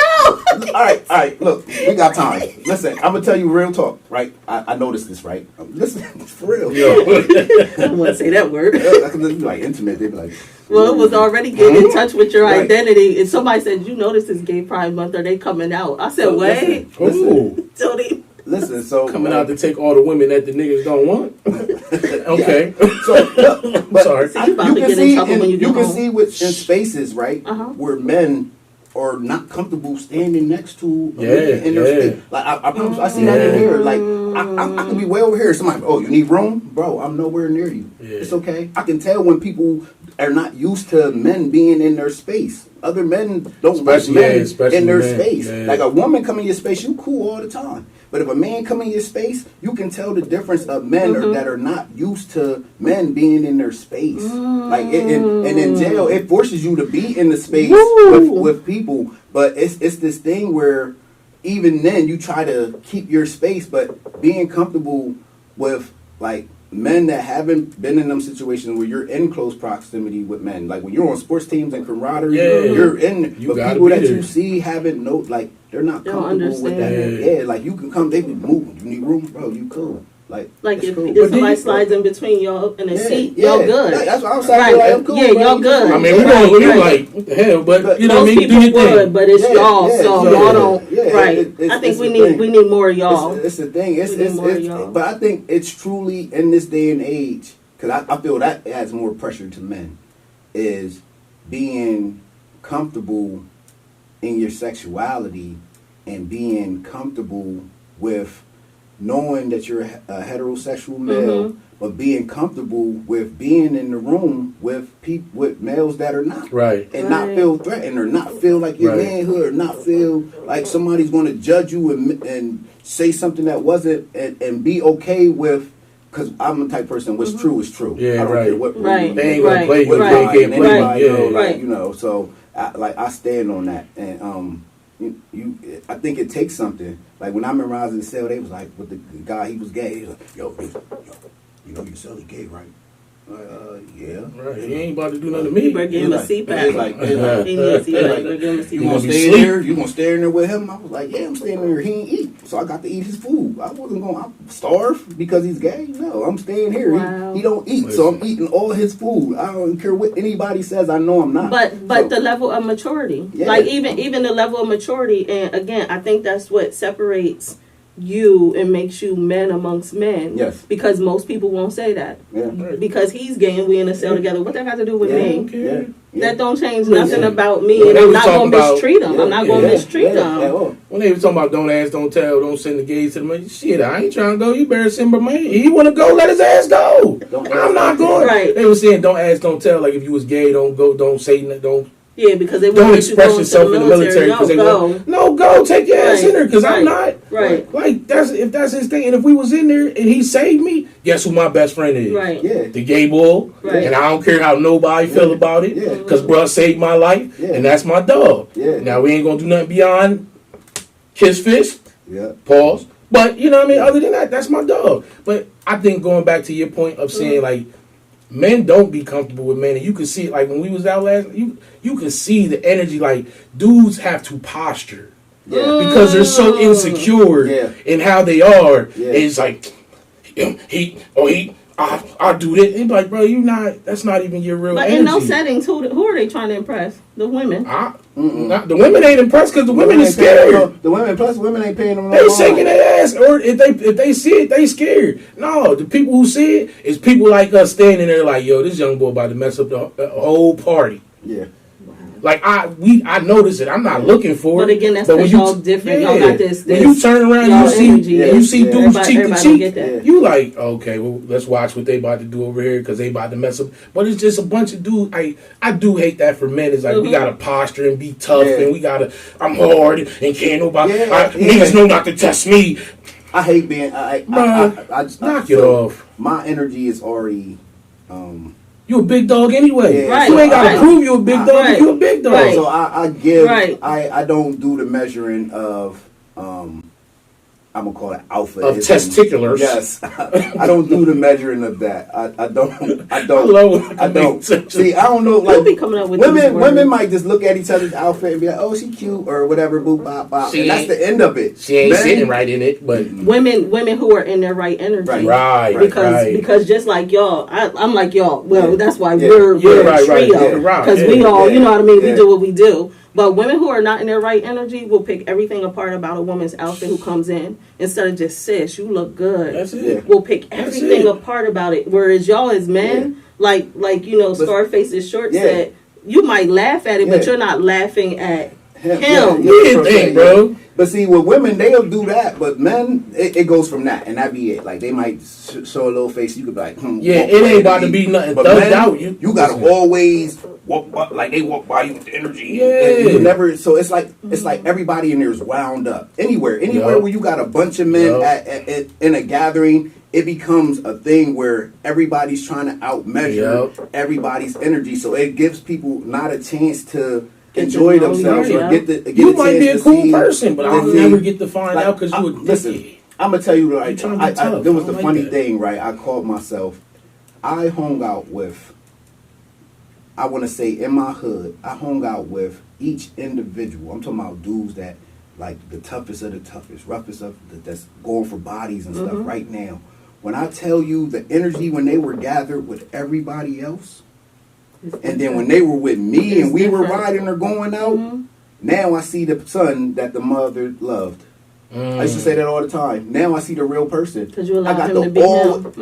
right. Look, we got time. Listen, I'm gonna tell you real talk, right? I noticed this, right? Listen, for real. I don't want to say that word. Because it's like intimate. They be like, well, it was already getting in touch with your identity. And somebody said, "You notice this Gay Pride Month? Are they coming out?" I said, "Wait." Listen. Tony. Listen, so coming out to take all the women that the niggas don't want. Okay. So, I'm sorry. So you about to get in trouble when you get can home. see in spaces, right, where men are not comfortable standing next to a lady in their space. Like I promise, I see that in here. Like I can be way over here. Somebody, oh, you need room, bro? I'm nowhere near you. Yeah. It's okay. I can tell when people are not used to men being in their space. Other men don't like men in their space. Yeah. Like a woman come in your space, you cool all the time. But if a man come in your space, you can tell the difference of men that are not used to men being in their space. Like and in jail, it forces you to be in the space with people. But it's this thing where even then you try to keep your space, but being comfortable with like men that haven't been in them situations where you're in close proximity with men. Like when you're on sports teams and camaraderie, you're in. But people that you see haven't they're not comfortable with that. Yeah, like you can come, they be moving. You need room, bro. You cool. Like if somebody slides in between y'all in a seat, y'all good. That's what I'm saying. Like, I'm cool, yeah, y'all good. I mean, we're going to like, what the hell, but you know what I mean? Most people would, but it's y'all, so y'all don't. Right. I think we need more of y'all. It's the thing. But I think it's truly in this day and age, because I feel that adds more pressure to men, is being comfortable in your sexuality and being comfortable with knowing that you're a heterosexual male, but being comfortable with being in the room with males that are not, and not feel threatened or not feel like your manhood, or not feel like somebody's going to judge you and say something that wasn't, and be okay with. Because I'm the type of person, what's true is true. Yeah, I don't care what they ain't gonna play you. They can't play you. Like, you know, so I stand on that, and I think it takes something. Like when I remember I was in the cell, they was like, with the guy, he was gay. He was like, yo, you know your cell is gay, right? Yeah. Right. He ain't about to do nothing to me. But give him a CPAP. He needs CPAP. You gonna stay in there? You gonna stay in there with him? I was like, yeah, I'm staying there. He ain't eat, so I got to eat his food. I wasn't going to starve because he's gay. No, I'm staying here. Wow. He don't eat, so I'm eating all his food. I don't care what anybody says. I know I'm not. But the level of maturity, like even the level of maturity, and again, I think that's what separates you and makes you men amongst men. Yes. Because most people won't say that. Yeah. Because he's gay and we in a cell together. What that got to do with me? Yeah. That don't change nothing about me, and I'm not going to mistreat him. I'm not going to mistreat him. When they were talking about don't ask, don't tell, don't send the gays to the man, shit, I ain't trying to go. You better send my man. He want to go, let his ass go. I'm not going. Right. They were saying don't ask, don't tell. Like if you was gay, don't go, don't say, don't. Yeah, because they don't express yourself in the military because they want go take your ass in there because I'm not like if that's his thing. And if we was in there and he saved me, guess who my best friend is? The gay bull. And I don't care how nobody feel about it because bruh saved my life and that's my dog. Now we ain't gonna do nothing beyond kiss fist. Pause. But you know what I mean. Other than that, that's my dog. But I think going back to your point of saying like. Men don't be comfortable with men, and you can see it. Like when we was out last, you can see the energy. Like dudes have to posture because they're so insecure in how they are. It's like I do this. It's like, bro, you not. That's not even your real. But energy. In those settings, who are they trying to impress? The women. The women ain't impressed because the women is scared. The women ain't paying them. They shaking their ass, or if they see it, they scared. No, the people who see it is people like us standing there like, yo, this young boy about to mess up the whole party. Yeah. Like I notice it. I'm not looking for it. But again, that's because y'all different. Y'all got this. When you turn around, you see dudes cheek to cheek. You like, okay, well, let's watch what they about to do over here because they about to mess up. But it's just a bunch of dudes. I do hate that for men. It's like we gotta posture and be tough and we gotta. I'm hard and can't nobody. Niggas know not to test me. I hate being. I just knock it off. My energy is already. You a big dog anyway. Yeah. You ain't gotta prove you a big dog. You a big dog. So I give. I don't do the measuring of I'm gonna call it alpha. Of testiculars. Yes, I don't do the measuring of that. I don't. I don't. See, I don't know. Like be coming up with women might just look at each other's outfit and be like, "Oh, she cute" or whatever. Boop, bop, bop. And that's the end of it. She ain't sitting right in it, but women who are in their right energy, right. Because just like y'all, I'm like y'all. Well, that's why we're a trio. Because we all, you know what I mean. We do what we do. But women who are not in their right energy will pick everything apart about a woman's outfit who comes in instead of just, sis, you look good. That's it. We'll pick everything apart about it. Whereas y'all as men, like Scarface's short said, you might laugh at it, but you're not laughing at him. Bro. But see, with women, they'll do that. But men, it goes from that, and that be it. Like they might show a little face. You could be like, it ain't about to be nothing. But men, you gotta always walk by, like they walk by you with the energy. Yeah. And you never. So it's like everybody in there is wound up. Anywhere where you got a bunch of men at in a gathering, it becomes a thing where everybody's trying to outmeasure everybody's energy. So it gives people not a chance to enjoy themselves or get you might be a cool person, but I'll never get to find out because you would listen. I'm gonna tell you, right? There was the funny thing, right? I called myself. I hung out with. I want to say in my hood, I hung out with each individual. I'm talking about dudes that like the toughest of the toughest, roughest of that's going for bodies and stuff right now. When I tell you the energy when they were gathered with everybody else. And then when they were with me and we were riding or going out, now I see the son that the mother loved. I used to say that all the time. Now I see the real person. I got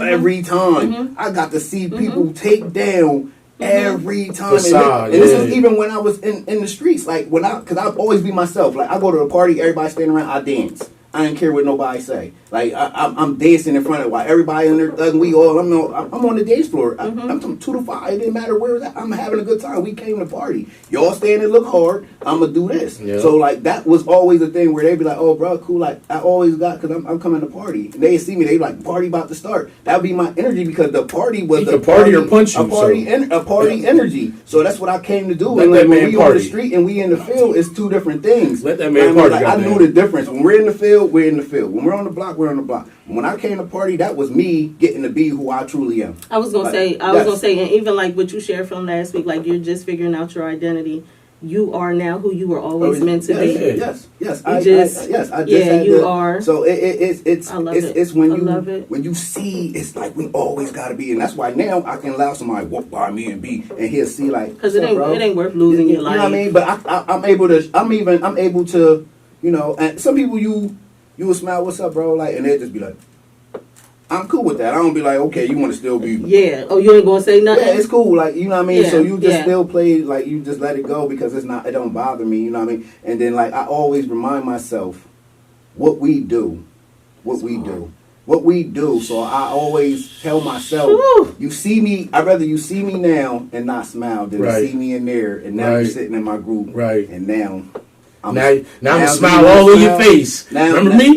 every time. I got to see people take down every time. And this is even when I was in the streets. Like because I'd always be myself. Like I go to a party, everybody standing around, I dance. I didn't care what nobody say. Like I'm dancing in front of while everybody in there thugging. We all I'm on the dance floor. I'm from 2 to 5. It didn't matter where it's at. I'm having a good time. We came to party. Y'all stand and look hard. I'm gonna do this. Yeah. So like that was always a thing where they'd be like, "Oh, bro, cool." Like I always got because I'm coming to party. And they see me. They like party about to start. That'd be my energy because the party was the party or punch you. A party energy. So that's what I came to do. And like, when we on the street and we in the field, it's two different things. Let that man party. Like, I knew the difference. When we're in the field, we're in the field. When we're on the block, we're on the block. When I came to party, that was me getting to be who I truly am. I was gonna say, and even like what you shared from last week, like you're just figuring out your identity. You are now who you were always meant to be. Yes. You are. So it's when you see, it's like we always got to be, and that's why now I can allow somebody walk by me and he'll see like because it ain't worth losing your life. You know what I mean? But I'm able to, you know, and some people you will smile, what's up, bro? Like, and they'll just be like, I'm cool with that. I don't be like, okay, you want to still be... Yeah. Oh, you ain't going to say nothing? Yeah, it's cool. Like, you know what I mean? Yeah. So you just still play, like, you just let it go because it don't bother me, you know what I mean? And then, like, I always remind myself what we do. So I always tell myself, you see me, I'd rather you see me now and not smile than to see me in there and now you're sitting in my group. Right. And now... I'm gonna smile all in your face. Now, remember me?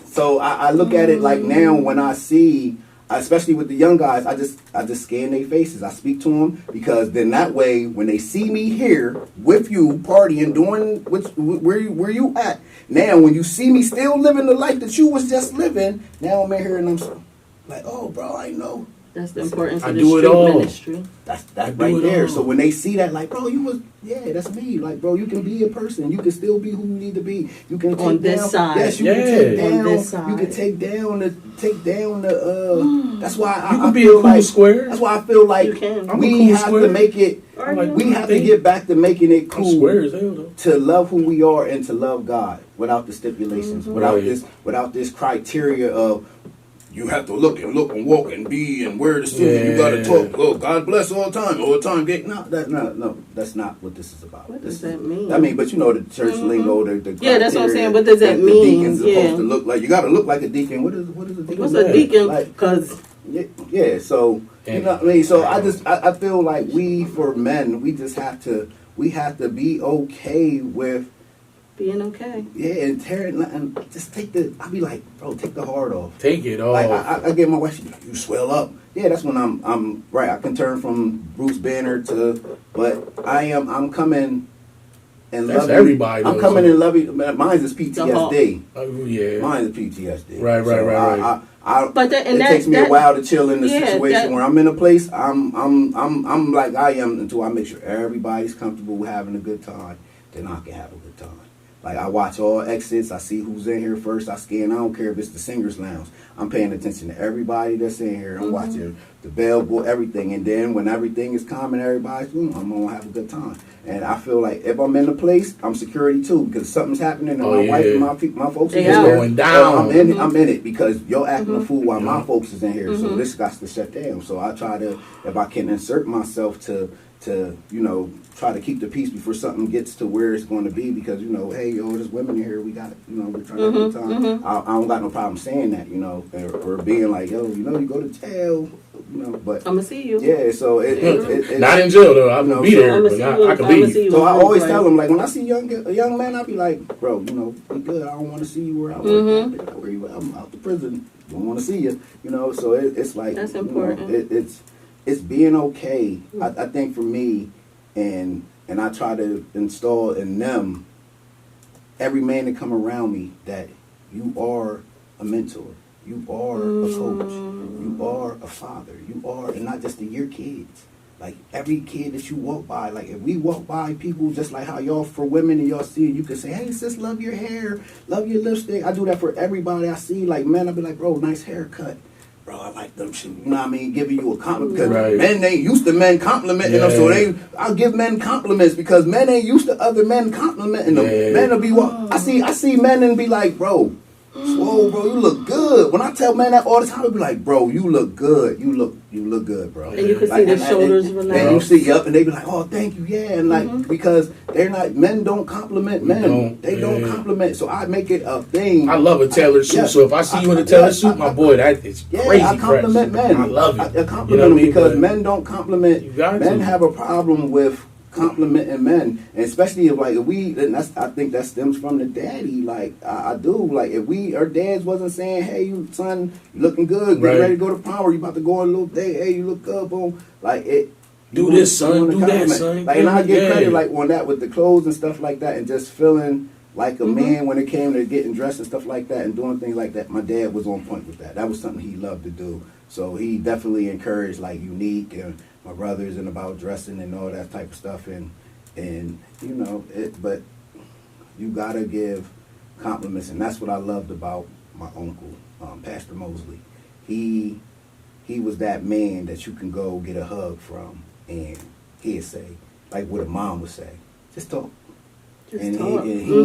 So I look at it like now when I see, especially with the young guys, I just scan their faces. I speak to them because then that way when they see me here with you partying, doing where you at. Now when you see me still living the life that you was just living, now I'm in here and I'm like, oh bro, I know. That's the importance of the street ministry. That's right there. So when they see that, like, bro, that's me. Like, bro, you can be a person. You can still be who you need to be. You can take on this side. Yes, you can take down. On this side. You can take down the. That's why I feel like square. That's why I feel like we have to make it. We have to get back to making it cool to love who we are and to love God without the stipulations, without this criteria of. You have to look and walk and be and wear the suit. Yeah. You got to talk. Oh, God bless all the time. No, that's not what this is about. What does that mean? I mean, but you know the church lingo. That's what I'm saying. What does that mean? The deacon's supposed to look like. You got to look like a deacon. What is a deacon? What's a deacon? Because so you know what I mean. So I feel like for men, we have to be okay with. Being okay. Yeah, and just I'll be like, bro, take the hard off. Take it off. Like I get my wife, she's like, you swell up. Yeah, that's when I'm right. I can turn from Bruce Banner but I'm coming and that's loving. everybody. I'm coming in loving. Mine's is PTSD. Oh yeah. Mine's is PTSD. Right. It takes me a while to chill in the situation where I'm in a place. I'm like I am until I make sure everybody's comfortable having a good time. Then I can have a good time. Like I watch all exits. I see who's in here first. I scan. I don't care if it's the singers lounge. I'm paying attention to everybody that's in here. I'm watching the bellboy, everything. And then when everything is calm and everybody's I'm gonna have a good time. And I feel like if I'm in the place, I'm security too because something's happening and my wife and my folks is going down. I'm in it because you're acting a fool while my folks is in here. So this got to shut down. So I try to, if I can insert myself to try to keep the peace before something gets to where it's going to be because, hey, there's women in here. We got, we're trying to have a good time. I don't got no problem saying that, or being like, yo, you go to jail, but. I'm going to see you. Yeah, so it not in jail, though. I'm going to be there, but I can be. So I always tell them, like, when I see a young man, I'll be like, bro, we good. I don't want to see you where I work. Where you at? I'm out the prison. Don't want to see you, so it's like. That's important. It's being okay. I think for me, and I try to install in them, every man that come around me, that you are a mentor, you are a coach, you are a father, you are, and not just to your kids. Like every kid that you walk by, like if we walk by people just like how y'all for women and y'all see it, you can say, hey sis, love your hair, love your lipstick. I do that for everybody I see. Like men, I'll be like, bro, nice haircut. Bro, I like them shit. You know what I mean? Giving you a compliment because men ain't used to men complimenting them. So I'll give men compliments because men ain't used to other men complimenting them. Men will be I see men and be like, bro, whoa, bro, you look good. When I tell men that all the time, they'll be like, bro, you look good. You look good, bro. And you can see their shoulders relax. And you see up and they be like, oh, thank you, yeah. And like, because men don't compliment men. They don't compliment. So I make it a thing. I love a tailored suit. So if I see you in a tailored suit, my boy, that is crazy. I compliment men. I love it. I compliment them because men don't compliment. Men have a problem with complimenting men, and especially if I think that stems from the daddy. Like I do. Like if our dads wasn't saying, "Hey, you son, you looking good. Get ready to go to prom. Or you about to go on a little date. Hey, you look good, boom." Like it. Do this, son. Do that, son. Like, and I get credit like on that with the clothes and stuff like that, and just feeling like a man when it came to getting dressed and stuff like that, and doing things like that. My dad was on point with that. That was something he loved to do. So he definitely encouraged like unique and my brothers and about dressing and all that type of stuff and but you gotta give compliments, and that's what I loved about my uncle, Pastor Mosley. He was that man that you can go get a hug from, and he'd say like what a mom would say, just talk. He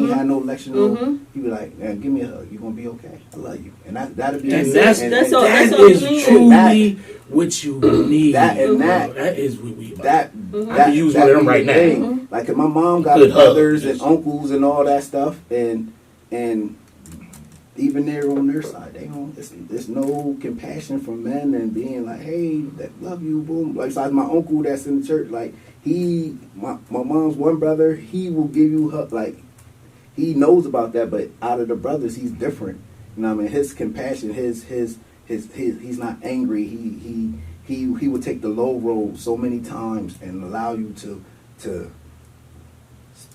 had no lecture. He'd be like, man, give me a hug. You're going to be okay. I love you. And that'll be and that is truly what you need. That is what we I can use one of them right now. Like if my mom got brothers and uncles and all that stuff, and even there on their side, there's no compassion for men and being like, hey, that love you, boom. Like besides my uncle that's in the church, like my mom's one brother, he will give you like he knows about that, but out of the brothers, he's different. You know what I mean? His compassion, his he's not angry. He would take the low road so many times and allow you to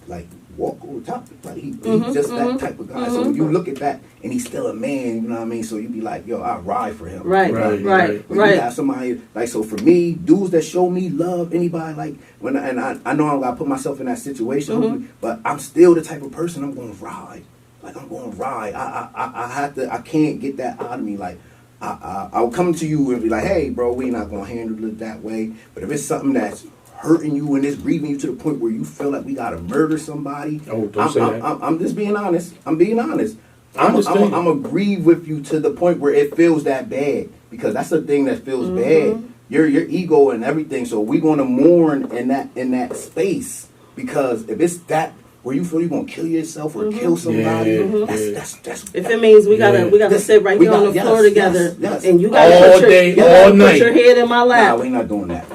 like walk over top. Like he's just that type of guy. So when you look at that and he's still a man, you know what I mean? So you be like, yo, I ride for him. Right. You have somebody like, so for me, dudes that show me love, anybody like when I know I'm gonna put myself in that situation, but I'm still the type of person I'm gonna ride. Like I'm gonna ride. I can't get that out of me. Like I'll come to you and be like, hey bro, we not gonna handle it that way. But if it's something that's hurting you and it's grieving you to the point where you feel like we gotta murder somebody, don't say that. I'm just being honest. I'm being honest. I'm gonna grieve with you to the point where it feels that bad, because that's the thing that feels bad. Your ego and everything. So we're gonna mourn in that space, because if it's that where you feel you're gonna kill yourself or kill somebody, that's if it means we gotta sit right here on the floor together, and you gotta all night. Put your head in my lap. Nah, we not doing that.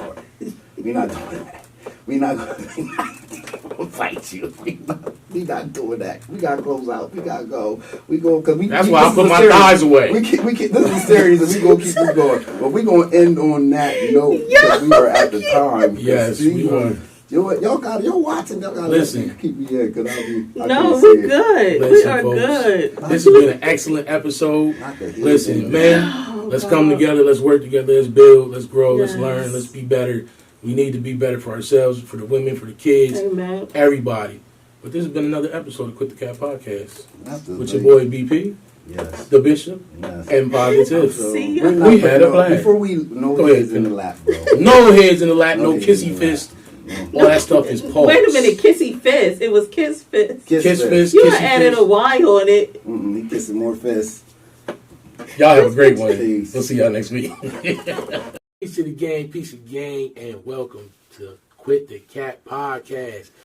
We're not doing that. We're not gonna fight you. We not doing that. We gotta close out. We gotta go. We go because that's why I put my thighs away. We this is serious, and we gonna keep this going. But we gonna end on that note because we were at the time. Yes, we were. Y'all watching. Y'all gotta Listen. keep me in, because I No, we're good. We Listen, are folks. good. This has been an excellent episode. Listen, man, let's come together. Let's work together. Let's build. Let's grow. Let's learn. Let's be better. We need to be better for ourselves, for the women, for the kids, Amen. everybody. But this has been another episode of Quit the Cat Podcast with your Absolutely. boy BP, Yes. the Bishop, Yes. and PosiTiff. See ya. we're not We had a putting blast. Before we, no Go heads ahead, in the Phil. lap, bro. No heads in the lap, no heads kissy in the fist. lap. All that stuff is pause. Wait a minute, kissy fist. It was kiss fist. Kiss fist, You kissy added fist. a Y on it. He kissing more fists. Y'all have a great one. Peace. We'll see y'all next week. Peace to the gang, peace of gang, and welcome to Quit the Cat Podcast.